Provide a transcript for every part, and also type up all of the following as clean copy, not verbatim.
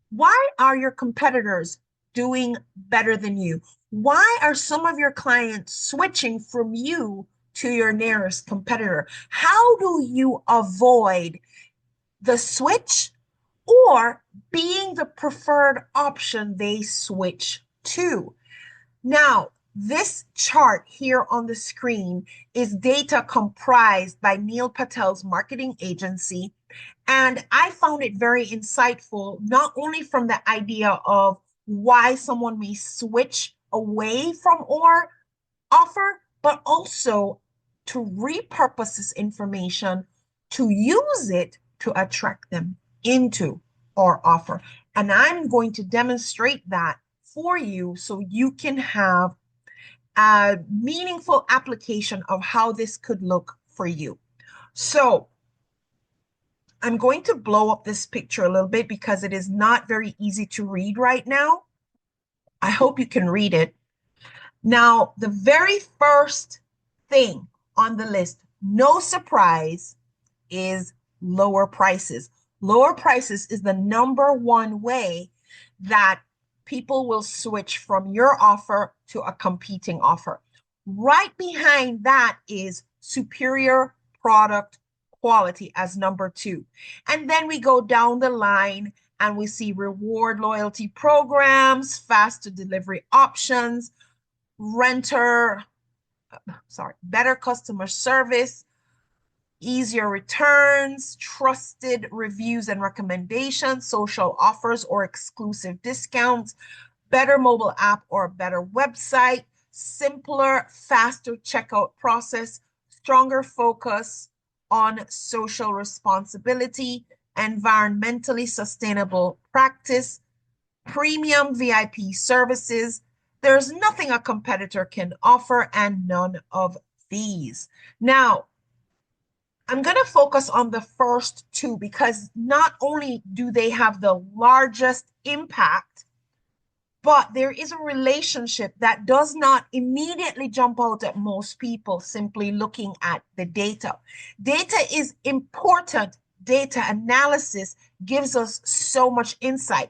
Why are your competitors doing better than you? Why are some of your clients switching from you to your nearest competitor? How do you avoid the switch or being the preferred option they switch to? Now, this chart here on the screen is data comprised by Neil Patel's marketing agency. And I found it very insightful, not only from the idea of why someone may switch away from our offer, but also to repurpose this information to use it to attract them into our offer. And I'm going to demonstrate that for you so you can have a meaningful application of how this could look for you. So I'm going to blow up this picture a little bit because it is not very easy to read right now. I hope you can read it. Now, the very first thing on the list, no surprise, is lower prices. Lower prices is the number one way that people will switch from your offer to a competing offer. Right behind that is superior product quality as number two. And then we go down the line and we see reward loyalty programs, faster delivery options, renter, better customer service, easier returns, trusted reviews and recommendations, social offers or exclusive discounts, better mobile app or better website, simpler, faster checkout process, stronger focus on social responsibility, environmentally sustainable practice, premium VIP services. There's nothing a competitor can offer, and none of these. Now, I'm going to focus on the first two because not only do they have the largest impact, but there is a relationship that does not immediately jump out at most people simply looking at the data. Data is important. Data analysis gives us so much insight.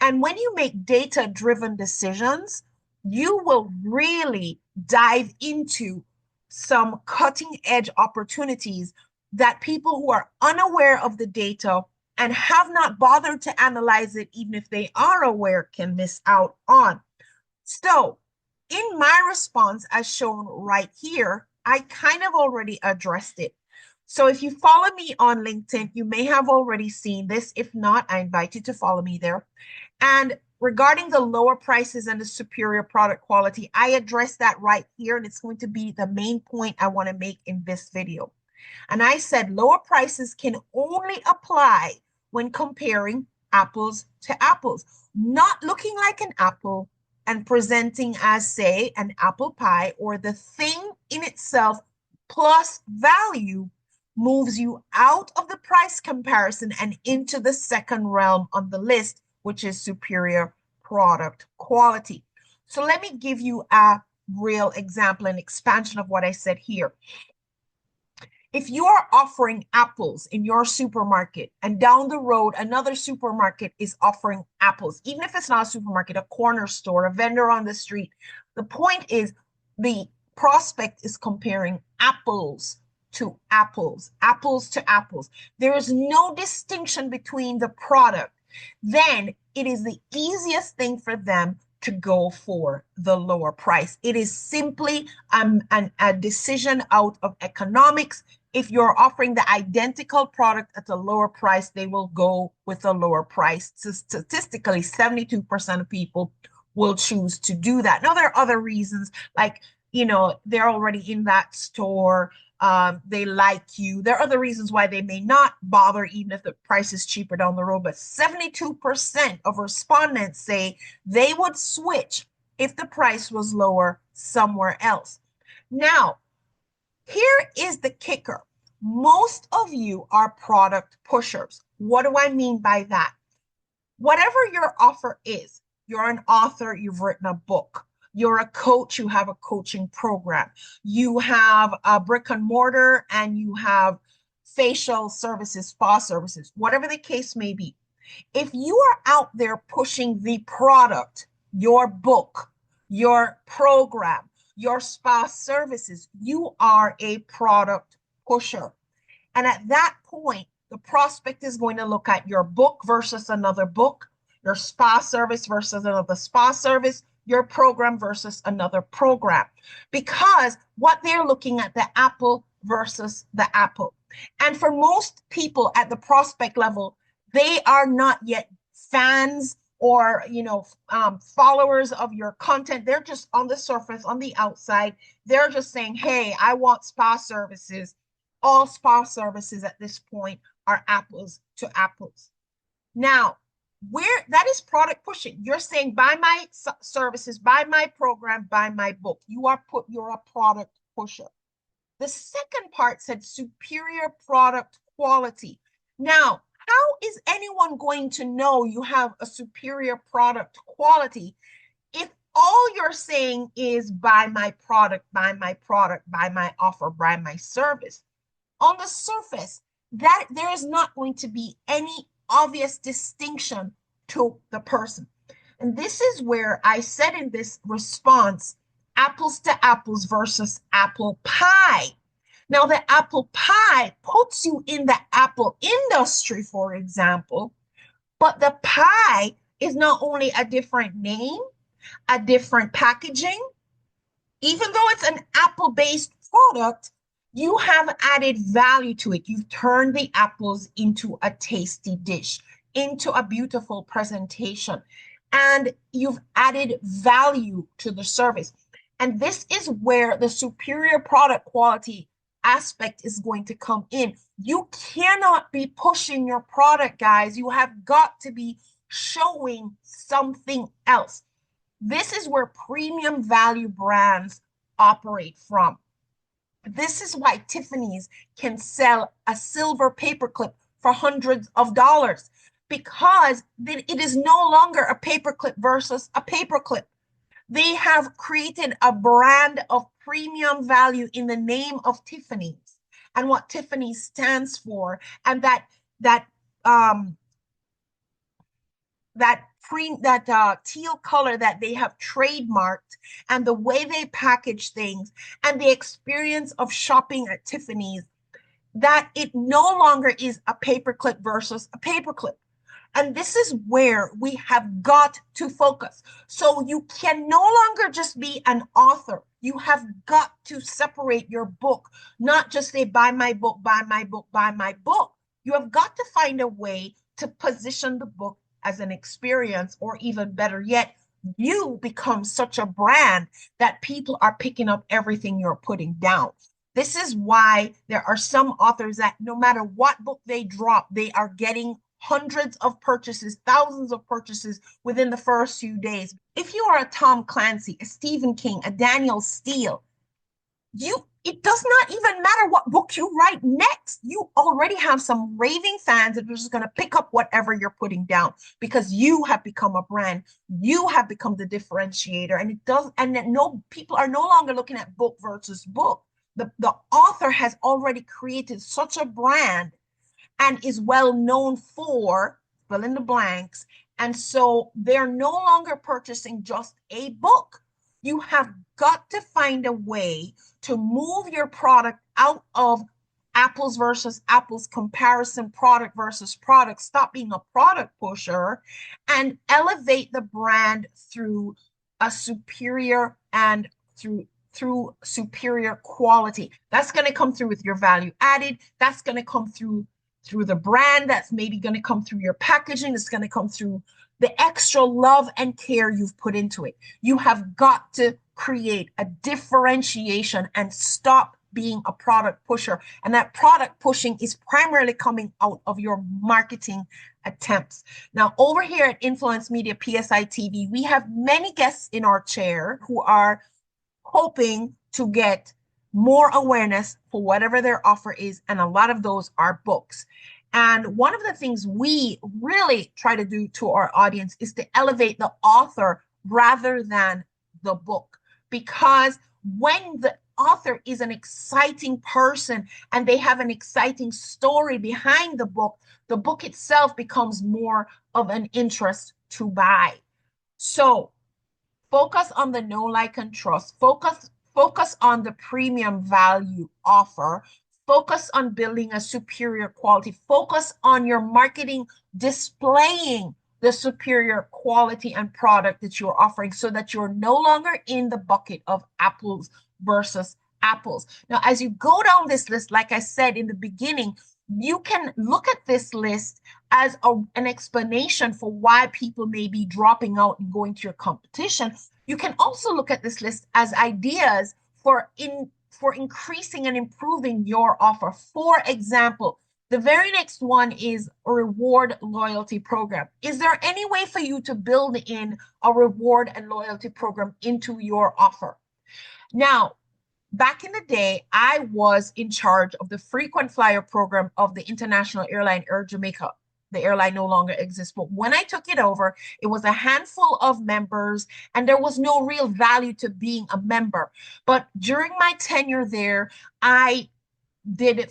And when you make data-driven decisions, you will really dive into some cutting-edge opportunities that people who are unaware of the data and have not bothered to analyze it, even if they are aware, can miss out on. So, in my response, as shown right here, I kind of already addressed it. So, if you follow me on LinkedIn, you may have already seen this. If not, I invite you to follow me there. And regarding the lower prices and the superior product quality, I addressed that right here, and it's going to be the main point I want to make in this video. And I said lower prices can only apply when comparing apples to apples, not looking like an apple and presenting as, say, an apple pie, or the thing in itself plus value moves you out of the price comparison and into the second realm on the list, which is superior product quality. So let me give you a real example, an expansion of what I said here. If you are offering apples in your supermarket and down the road another supermarket is offering apples, even if it's not a supermarket, a corner store, a vendor on the street, the point is the prospect is comparing apples to apples, apples to apples. There is no distinction between the product. Then it is the easiest thing for them to go for the lower price. It is simply a decision out of economics. If you're offering the identical product at a lower price, they will go with a lower price. So statistically, 72% of people will choose to do that. Now, there are other reasons, like, they're already in that store. They like you. There are other reasons why they may not bother, even if the price is cheaper down the road. But 72% of respondents say they would switch if the price was lower somewhere else. Now, here is the kicker. Most of you are product pushers. What do I mean by that? Whatever your offer is, you're an author, you've written a book. You're a coach, you have a coaching program. You have a brick and mortar and you have facial services, spa services, whatever the case may be. If you are out there pushing the product, your book, your program, your spa services, you are a product pusher. And at that point, the prospect is going to look at your book versus another book, your spa service versus another spa service, your program versus another program, because what they're looking at, the apple versus the apple. And for most people at the prospect level, they are not yet fans or followers of your content. They're just on the surface, on the outside. They're just saying, hey, I want spa services. All spa services at this point are apples to apples. Now, where that is product pushing, you're saying buy my services, buy my program, buy my book. You're a product pusher. The second part said superior product quality. Now, how is anyone going to know you have a superior product quality if all you're saying is buy my product, buy my product, buy my offer, buy my service? On the surface, that there is not going to be any obvious distinction to the person. And this is where I said in this response, apples to apples versus apple pie. Now, the apple pie puts you in the apple industry, for example, but the pie is not only a different name, a different packaging, even though it's an apple-based product, you have added value to it. You've turned the apples into a tasty dish, into a beautiful presentation, and you've added value to the service. And this is where the superior product quality aspect is going to come in. You cannot be pushing your product, guys. You have got to be showing something else. This is where premium value brands operate from. This is why Tiffany's can sell a silver paperclip for hundreds of dollars, because it is no longer a paperclip versus a paperclip. They have created a brand of premium value in the name of Tiffany's and what Tiffany stands for, and that teal color that they have trademarked, and the way they package things, and the experience of shopping at Tiffany's, that it no longer is a paperclip versus a paperclip. And this is where we have got to focus. So you can no longer just be an author. You have got to separate your book, not just say, buy my book, buy my book, buy my book. You have got to find a way to position the book as an experience, or even better yet, you become such a brand that people are picking up everything you're putting down. This is why there are some authors that no matter what book they drop, they are getting hundreds of purchases, thousands of purchases within the first few days. If you are a Tom Clancy, a Stephen King, a Daniel Steele, it does not even matter what book you write next. You already have some raving fans that are just going to pick up whatever you're putting down, because you have become a brand. You have become the differentiator, people are no longer looking at book versus book. The author has already created such a brand and is well known for fill in the blanks. And so they're no longer purchasing just a book. You have got to find a way to move your product out of apples versus apples comparison, product versus product. Stop being a product pusher and elevate the brand through a superior and through superior quality. That's going to come through with your value added. That's going to come through the brand. That's maybe going to come through your packaging. It's going to come through the extra love and care you've put into it. You have got to create a differentiation and stop being a product pusher. And that product pushing is primarily coming out of your marketing attempts. Now, over here at Influence Media PSI TV, we have many guests in our chair who are hoping to get more awareness for whatever their offer is, and a lot of those are books. And one of the things we really try to do to our audience is to elevate the author rather than the book, because when author is an exciting person and they have an exciting story behind the book itself becomes more of an interest to buy. So focus on the know, like, and trust. Focus on the premium value offer. Focus on building a superior quality. Focus on your marketing displaying the superior quality and product that you're offering so that you're no longer in the bucket of apples versus apples. Now, as you go down this list, like I said in the beginning, you can look at this list as an explanation for why people may be dropping out and going to your competition. You can also look at this list as ideas for increasing and improving your offer. For example, the very next one is a reward loyalty program. Is there any way for you to build in a reward and loyalty program into your offer? Now, back in the day, I was in charge of the frequent flyer program of the international airline Air Jamaica. The airline no longer exists, but when I took it over, it was a handful of members and there was no real value to being a member. But during my tenure there, I did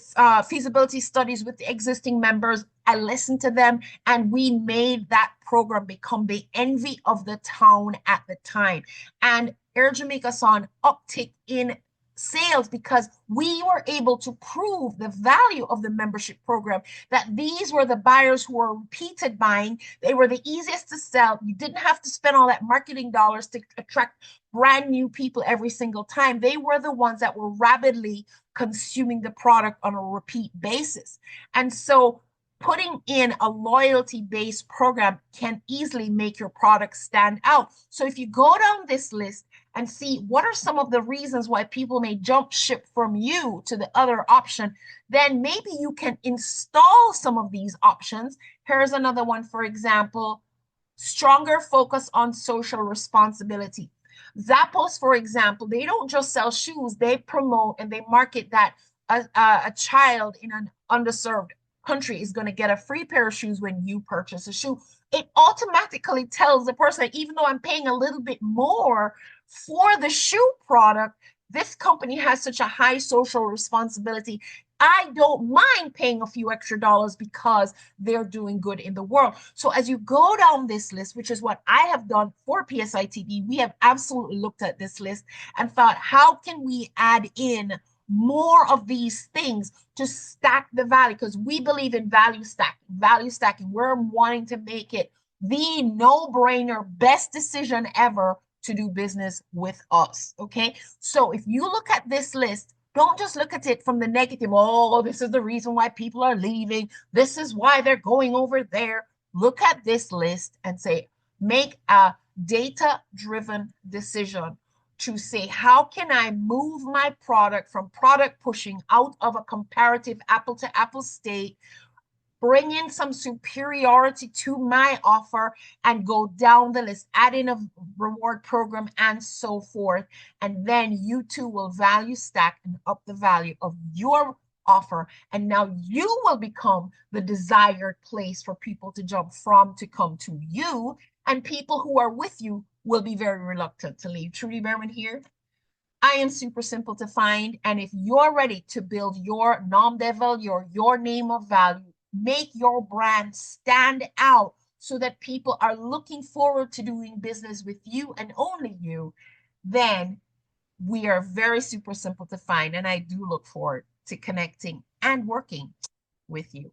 feasibility studies with the existing members. I listened to them, and we made that program become the envy of the town at the time. And Air Jamaica saw an uptick in sales because we were able to prove the value of the membership program, that these were the buyers who were repeated buying. They were the easiest to sell. You didn't have to spend all that marketing dollars to attract brand new people every single time. They were the ones that were rapidly consuming the product on a repeat basis. And so putting in a loyalty-based program can easily make your product stand out. So if you go down this list and see what are some of the reasons why people may jump ship from you to the other option, then maybe you can install some of these options. Here's another one, for example, stronger focus on social responsibility. Zappos, for example, they don't just sell shoes, they promote and they market that a child in an underserved country is going to get a free pair of shoes when you purchase a shoe. It automatically tells the person, even though I'm paying a little bit more for the shoe product, this company has such a high social responsibility. I don't mind paying a few extra dollars because they're doing good in the world. So as you go down this list, which is what I have done for PSITV, we have absolutely looked at this list and thought, how can we add in more of these things to stack the value? Because we believe in value stacking. We're wanting to make it the no-brainer, best decision ever to do business with us. Okay. So if you look at this list, don't just look at it from the negative. Oh, this is the reason why people are leaving. This is why they're going over there. Look at this list and say, make a data-driven decision to say, how can I move my product from product pushing out of a comparative apple to apple state, bring in some superiority to my offer, and go down the list, add in a reward program and so forth. And then you too will value stack and up the value of your offer. And now you will become the desired place for people to jump from to come to you. And people who are with you will be very reluctant to leave. Trudy Behrman here. I am super simple to find. And if you're ready to build your nom de valeur, your name of value, make your brand stand out so that people are looking forward to doing business with you and only you, then we are very super simple to find. And I do look forward to connecting and working with you.